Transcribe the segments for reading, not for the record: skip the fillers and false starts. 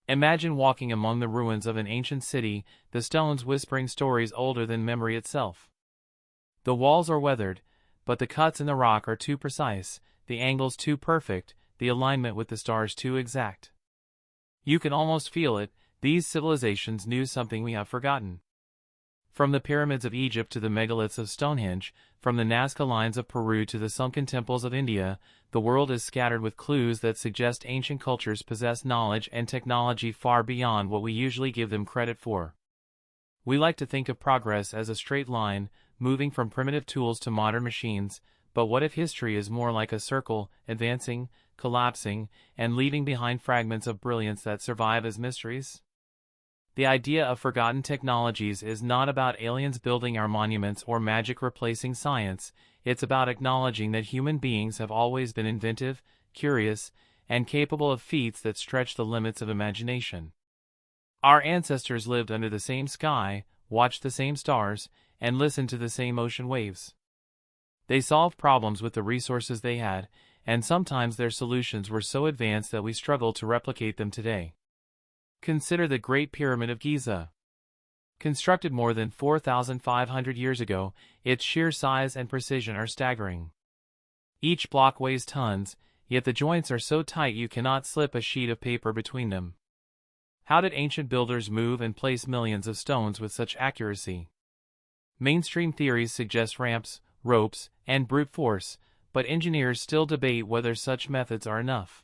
Imagine walking among the ruins of an ancient city, the stones whispering stories older than memory itself. The walls are weathered, but the cuts in the rock are too precise, the angles too perfect, the alignment with the stars too exact. You can almost feel it, these civilizations knew something we have forgotten. From the pyramids of Egypt to the megaliths of Stonehenge, from the Nazca lines of Peru to the sunken temples of India, the world is scattered with clues that suggest ancient cultures possess knowledge and technology far beyond what we usually give them credit for. We like to think of progress as a straight line, moving from primitive tools to modern machines, but what if history is more like a circle, advancing, collapsing, and leaving behind fragments of brilliance that survive as mysteries? The idea of forgotten technologies is not about aliens building our monuments or magic replacing science, it's about acknowledging that human beings have always been inventive, curious, and capable of feats that stretch the limits of imagination. Our ancestors lived under the same sky, watched the same stars, and listened to the same ocean waves. They solved problems with the resources they had, and sometimes their solutions were so advanced that we struggle to replicate them today. Consider the Great Pyramid of Giza. Constructed more than 4,500 years ago, its sheer size and precision are staggering. Each block weighs tons, yet the joints are so tight you cannot slip a sheet of paper between them. How did ancient builders move and place millions of stones with such accuracy? Mainstream theories suggest ramps, ropes, and brute force, but engineers still debate whether such methods are enough.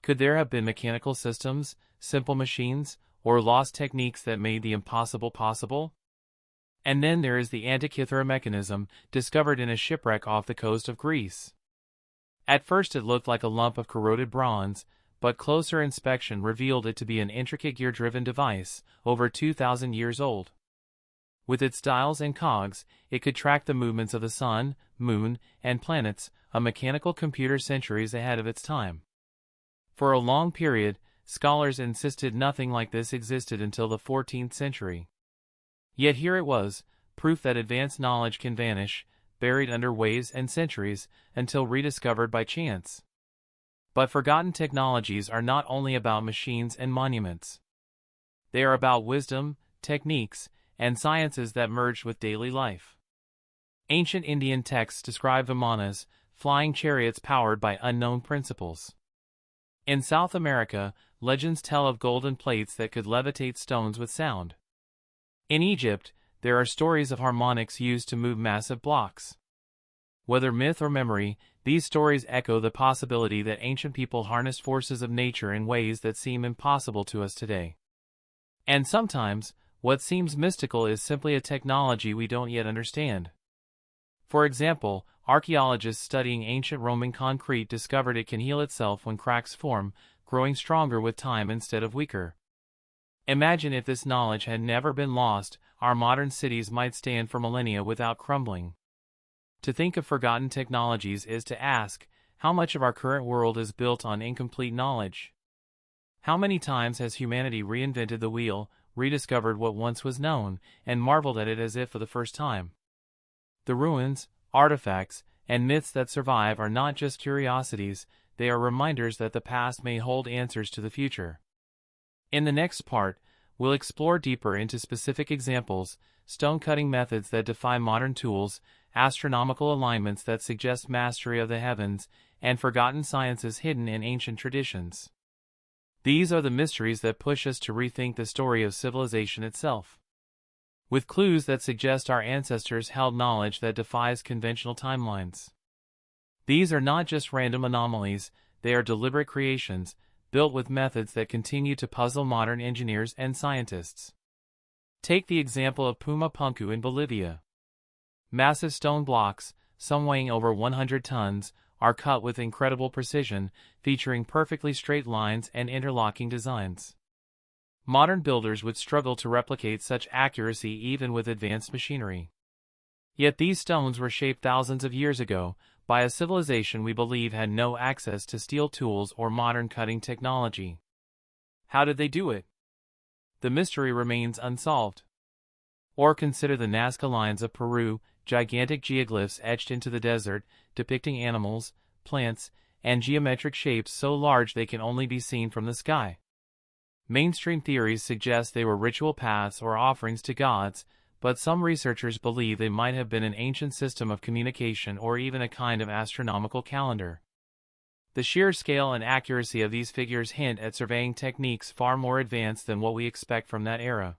Could there have been mechanical systems, simple machines, or lost techniques that made the impossible possible? And then there is the Antikythera mechanism, discovered in a shipwreck off the coast of Greece. At first it looked like a lump of corroded bronze, but closer inspection revealed it to be an intricate gear-driven device, over 2,000 years old. With its dials and cogs, it could track the movements of the sun, moon, and planets, a mechanical computer centuries ahead of its time. For a long period, scholars insisted nothing like this existed until the 14th century. Yet here it was, proof that advanced knowledge can vanish, buried under waves and centuries, until rediscovered by chance. But forgotten technologies are not only about machines and monuments. They are about wisdom, techniques, and sciences that merged with daily life. Ancient Indian texts describe vimanas, flying chariots powered by unknown principles. In South America, legends tell of golden plates that could levitate stones with sound. In Egypt, there are stories of harmonics used to move massive blocks. Whether myth or memory, these stories echo the possibility that ancient people harnessed forces of nature in ways that seem impossible to us today. And sometimes, what seems mystical is simply a technology we don't yet understand. For example, archaeologists studying ancient Roman concrete discovered it can heal itself when cracks form, growing stronger with time instead of weaker. Imagine if this knowledge had never been lost, our modern cities might stand for millennia without crumbling. To think of forgotten technologies is to ask, how much of our current world is built on incomplete knowledge? How many times has humanity reinvented the wheel, rediscovered what once was known, and marveled at it as if for the first time? The ruins, artifacts, and myths that survive are not just curiosities, they are reminders that the past may hold answers to the future. In the next part, we'll explore deeper into specific examples, stone-cutting methods that defy modern tools, astronomical alignments that suggest mastery of the heavens, and forgotten sciences hidden in ancient traditions. These are the mysteries that push us to rethink the story of civilization itself. With clues that suggest our ancestors held knowledge that defies conventional timelines. These are not just random anomalies, they are deliberate creations, built with methods that continue to puzzle modern engineers and scientists. Take the example of Puma Punku in Bolivia. Massive stone blocks, some weighing over 100 tons, are cut with incredible precision, featuring perfectly straight lines and interlocking designs. Modern builders would struggle to replicate such accuracy even with advanced machinery. Yet these stones were shaped thousands of years ago, by a civilization we believe had no access to steel tools or modern cutting technology. How did they do it? The mystery remains unsolved. Or consider the Nazca lines of Peru, gigantic geoglyphs etched into the desert, depicting animals, plants, and geometric shapes so large they can only be seen from the sky. Mainstream theories suggest they were ritual paths or offerings to gods, but some researchers believe they might have been an ancient system of communication or even a kind of astronomical calendar. The sheer scale and accuracy of these figures hint at surveying techniques far more advanced than what we expect from that era.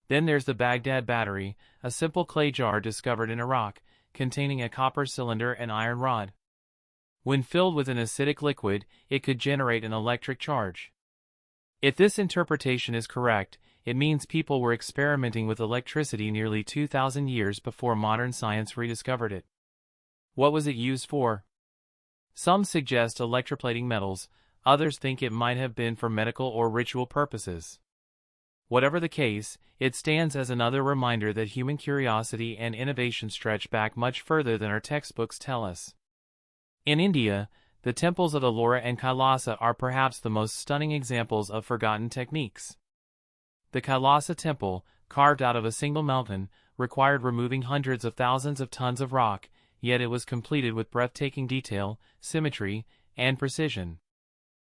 Then there's the Baghdad battery, a simple clay jar discovered in Iraq, containing a copper cylinder and iron rod. When filled with an acidic liquid, it could generate an electric charge. If this interpretation is correct, it means people were experimenting with electricity nearly 2,000 years before modern science rediscovered it. What was it used for? Some suggest electroplating metals, others think it might have been for medical or ritual purposes. Whatever the case, it stands as another reminder that human curiosity and innovation stretch back much further than our textbooks tell us. In India, the temples of Ellora and Kailasa are perhaps the most stunning examples of forgotten techniques. The Kailasa temple, carved out of a single mountain, required removing hundreds of thousands of tons of rock, yet it was completed with breathtaking detail, symmetry, and precision.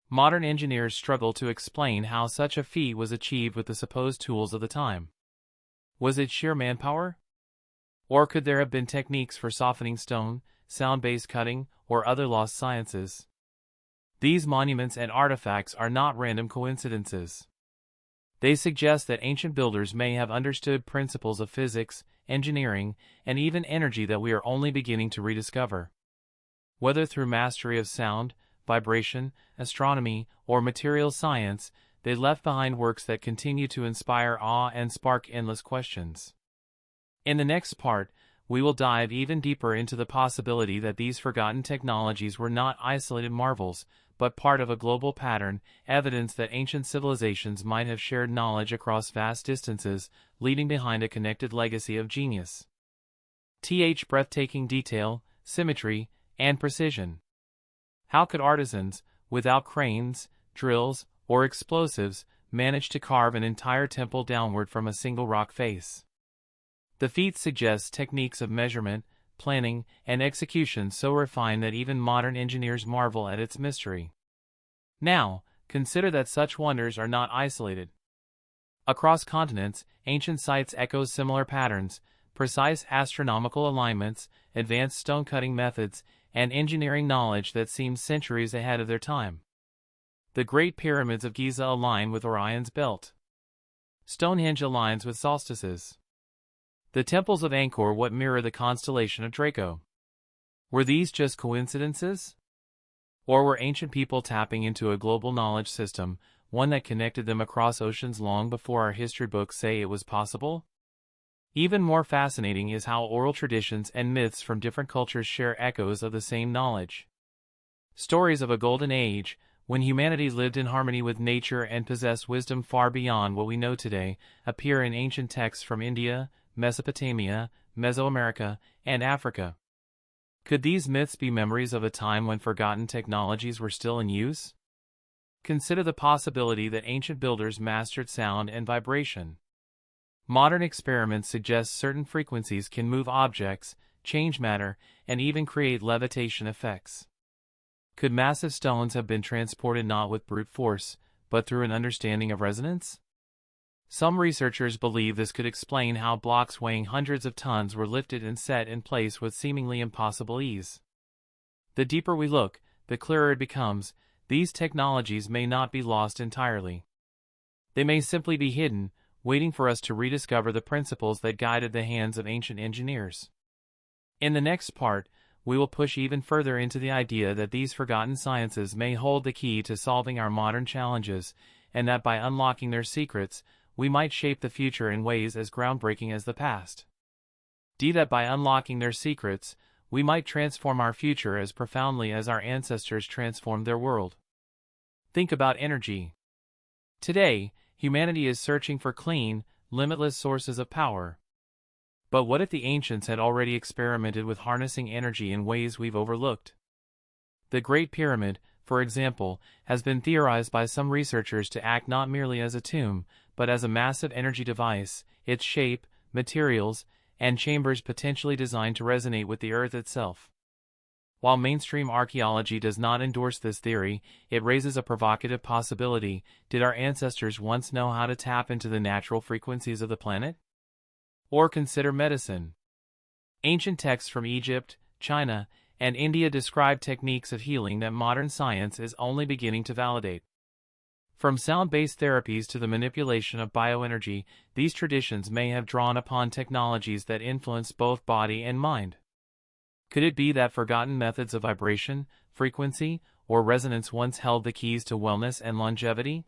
Modern engineers struggle to explain how such a feat was achieved with the supposed tools of the time. Was it sheer manpower? Or could there have been techniques for softening stone, sound-based cutting, or other lost sciences? These monuments and artifacts are not random coincidences. They suggest that ancient builders may have understood principles of physics, engineering, and even energy that we are only beginning to rediscover. Whether through mastery of sound, vibration, astronomy, or material science, they left behind works that continue to inspire awe and spark endless questions. In the next part, we will dive even deeper into the possibility that these forgotten technologies were not isolated marvels, but part of a global pattern, evidence that ancient civilizations might have shared knowledge across vast distances, leaving behind a connected legacy of genius. Breathtaking detail, symmetry, and precision. How could artisans, without cranes, drills, or explosives, manage to carve an entire temple downward from a single rock face? The feat suggests techniques of measurement, planning, and execution so refined that even modern engineers marvel at its mystery. Now, consider that such wonders are not isolated. Across continents, ancient sites echo similar patterns: precise astronomical alignments, advanced stone-cutting methods, and engineering knowledge that seems centuries ahead of their time. The Great Pyramids of Giza align with Orion's belt. Stonehenge aligns with solstices. The temples of Angkor Wat mirror the constellation of Draco. Were these just coincidences? Or were ancient people tapping into a global knowledge system, one that connected them across oceans long before our history books say it was possible? Even more fascinating is how oral traditions and myths from different cultures share echoes of the same knowledge. Stories of a golden age, when humanity lived in harmony with nature and possessed wisdom far beyond what we know today, appear in ancient texts from India, Mesopotamia, Mesoamerica, and Africa. Could these myths be memories of a time when forgotten technologies were still in use? Consider the possibility that ancient builders mastered sound and vibration. Modern experiments suggest certain frequencies can move objects, change matter, and even create levitation effects. Could massive stones have been transported not with brute force, but through an understanding of resonance? Some researchers believe this could explain how blocks weighing hundreds of tons were lifted and set in place with seemingly impossible ease. The deeper we look, the clearer it becomes: these technologies may not be lost entirely. They may simply be hidden, waiting for us to rediscover the principles that guided the hands of ancient engineers. In the next part, we will push even further into the idea that these forgotten sciences may hold the key to solving our modern challenges, and that by unlocking their secrets, we might shape the future in ways as groundbreaking as the past. That by unlocking their secrets, we might transform our future as profoundly as our ancestors transformed their world. Think about energy. Today, humanity is searching for clean, limitless sources of power. But what if the ancients had already experimented with harnessing energy in ways we've overlooked? The Great Pyramid, for example, has been theorized by some researchers to act not merely as a tomb, but as a massive energy device, its shape, materials, and chambers potentially designed to resonate with the Earth itself. While mainstream archaeology does not endorse this theory, it raises a provocative possibility. Did our ancestors once know how to tap into the natural frequencies of the planet? Or consider medicine. Ancient texts from Egypt, China, and India describe techniques of healing that modern science is only beginning to validate. From sound-based therapies to the manipulation of bioenergy, these traditions may have drawn upon technologies that influence both body and mind. Could it be that forgotten methods of vibration, frequency, or resonance once held the keys to wellness and longevity?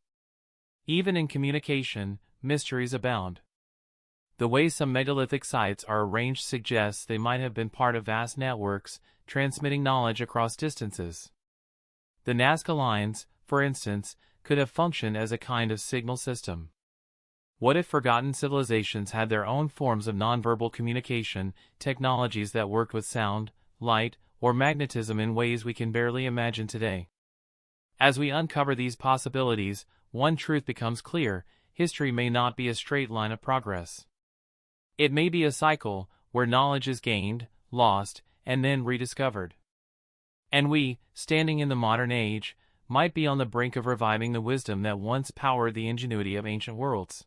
Even in communication, mysteries abound. The way some megalithic sites are arranged suggests they might have been part of vast networks, transmitting knowledge across distances. The Nazca lines, for instance, could have functioned as a kind of signal system. What if forgotten civilizations had their own forms of nonverbal communication, technologies that worked with sound, light, or magnetism in ways we can barely imagine today? As we uncover these possibilities, one truth becomes clear: history may not be a straight line of progress. It may be a cycle, where knowledge is gained, lost, and then rediscovered. And we, standing in the modern age, might be on the brink of reviving the wisdom that once powered the ingenuity of ancient worlds.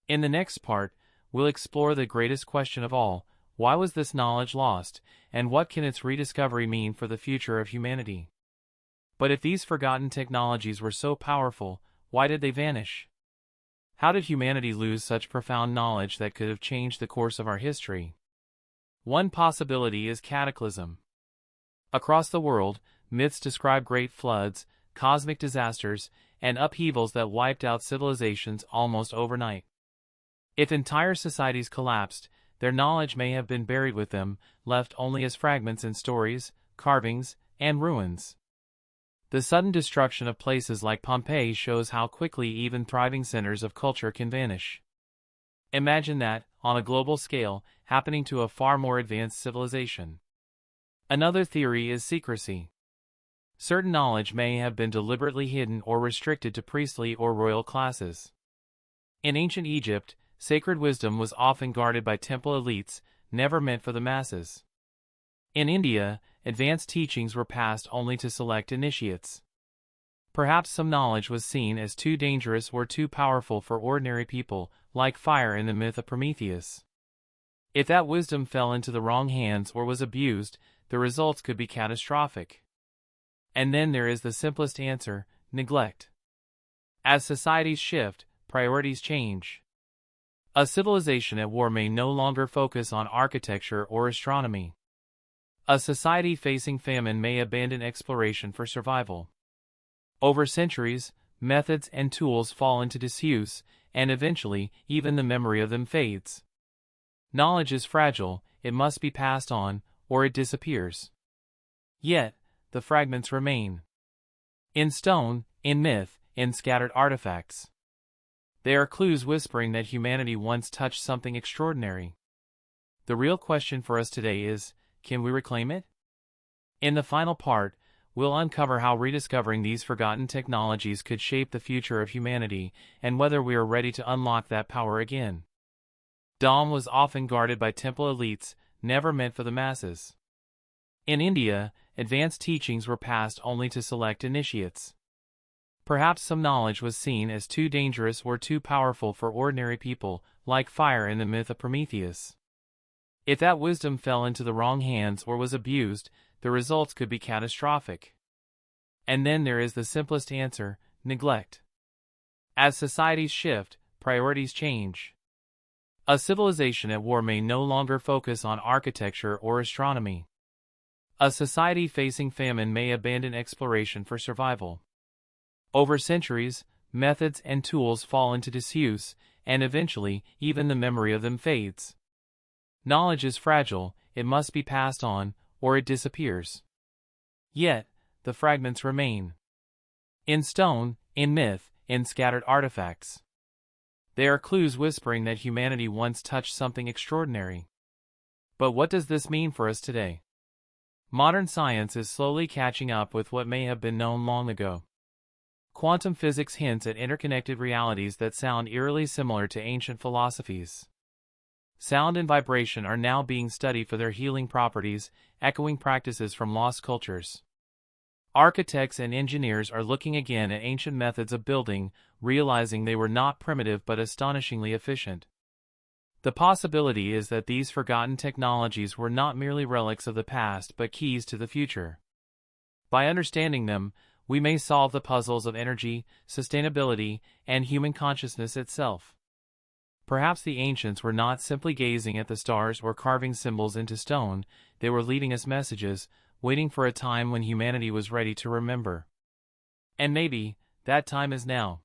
In the next part, we'll explore the greatest question of all: why was this knowledge lost, and what can its rediscovery mean for the future of humanity? But if these forgotten technologies were so powerful, why did they vanish? How did humanity lose such profound knowledge that could have changed the course of our history? One possibility is cataclysm. Across the world, myths describe great floods, cosmic disasters, and upheavals that wiped out civilizations almost overnight. If entire societies collapsed, their knowledge may have been buried with them, left only as fragments in stories, carvings, and ruins. The sudden destruction of places like Pompeii shows how quickly even thriving centers of culture can vanish. Imagine that, on a global scale, happening to a far more advanced civilization. Another theory is secrecy. Certain knowledge may have been deliberately hidden or restricted to priestly or royal classes. In ancient Egypt, sacred wisdom was often guarded by temple elites, never meant for the masses. In India, advanced teachings were passed only to select initiates. Perhaps some knowledge was seen as too dangerous or too powerful for ordinary people, like fire in the myth of Prometheus. If that wisdom fell into the wrong hands or was abused, the results could be catastrophic. And then there is the simplest answer: neglect. As societies shift, priorities change. A civilization at war may no longer focus on architecture or astronomy. A society facing famine may abandon exploration for survival. Over centuries, methods and tools fall into disuse, and eventually, even the memory of them fades. Knowledge is fragile; it must be passed on, or it disappears. Yet, the fragments remain. In stone, in myth, in scattered artifacts. They are clues whispering that humanity once touched something extraordinary. The real question for us today is: can we reclaim it? In the final part, we'll uncover how rediscovering these forgotten technologies could shape the future of humanity, and whether we are ready to unlock that power again. Dom was often guarded by temple elites, never meant for the masses. In India, advanced teachings were passed only to select initiates. Perhaps some knowledge was seen as too dangerous or too powerful for ordinary people, like fire in the myth of Prometheus. If that wisdom fell into the wrong hands or was abused, the results could be catastrophic. And then there is the simplest answer: neglect. As societies shift, priorities change. A civilization at war may no longer focus on architecture or astronomy. A society facing famine may abandon exploration for survival. Over centuries, methods and tools fall into disuse, and eventually, even the memory of them fades. Knowledge is fragile; it must be passed on, or it disappears. Yet, the fragments remain. In stone, in myth, in scattered artifacts. They are clues whispering that humanity once touched something extraordinary. But what does this mean for us today? Modern science is slowly catching up with what may have been known long ago. Quantum physics hints at interconnected realities that sound eerily similar to ancient philosophies. Sound and vibration are now being studied for their healing properties, echoing practices from lost cultures. Architects and engineers are looking again at ancient methods of building, realizing they were not primitive but astonishingly efficient. The possibility is that these forgotten technologies were not merely relics of the past but keys to the future. By understanding them, we may solve the puzzles of energy, sustainability, and human consciousness itself. Perhaps the ancients were not simply gazing at the stars or carving symbols into stone, they were leading us messages, waiting for a time when humanity was ready to remember. And maybe, that time is now.